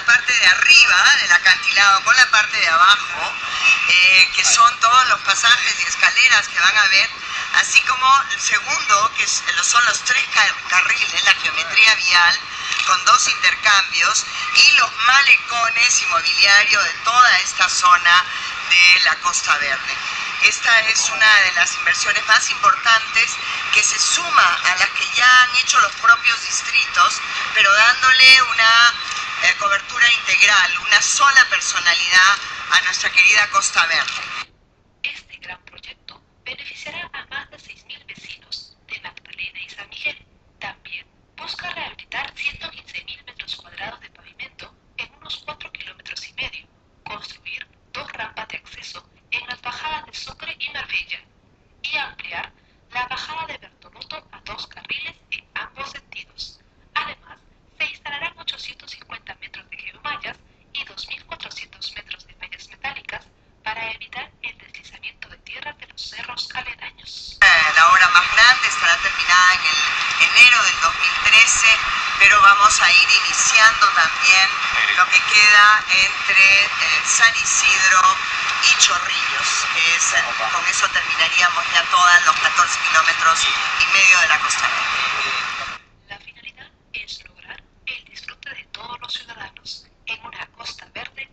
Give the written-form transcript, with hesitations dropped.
la parte de arriba del acantilado con la parte de abajo, que son todos los pasajes y escaleras que van a ver, así como el segundo, que son los 3 carriles, la geometría vial, con 2 intercambios, y los malecones inmobiliarios de toda esta zona de la Costa Verde. Esta es una de las inversiones más importantes que se suma a las que ya han hecho los propios distritos, pero dándole una cobertura integral, una sola personalidad a nuestra querida Costa Verde. Este gran proyecto beneficiará a más de 6.000 vecinos de Magdalena y San Miguel. También busca rehabilitar 115.000 metros cuadrados de pavimento en unos 4,5 kilómetros, construir 2 rampas de acceso en las bajadas de Sucre y Marbella y ampliar la bajada de Bertoluto a 2 carriles en ambos sentidos. Además, se instalarán 850 metros de geomallas y 2.400 metros de mallas metálicas para evitar el deslizamiento de tierra de los cerros aledaños. La obra más grande estará terminada en enero del 2013, pero vamos a ir iniciando también lo que queda entre San Isidro y Chorrillos, que es, con eso terminaríamos ya todos los 14,5 kilómetros de la Costa Verde. La finalidad es lograr el disfrute de todos los ciudadanos en una Costa Verde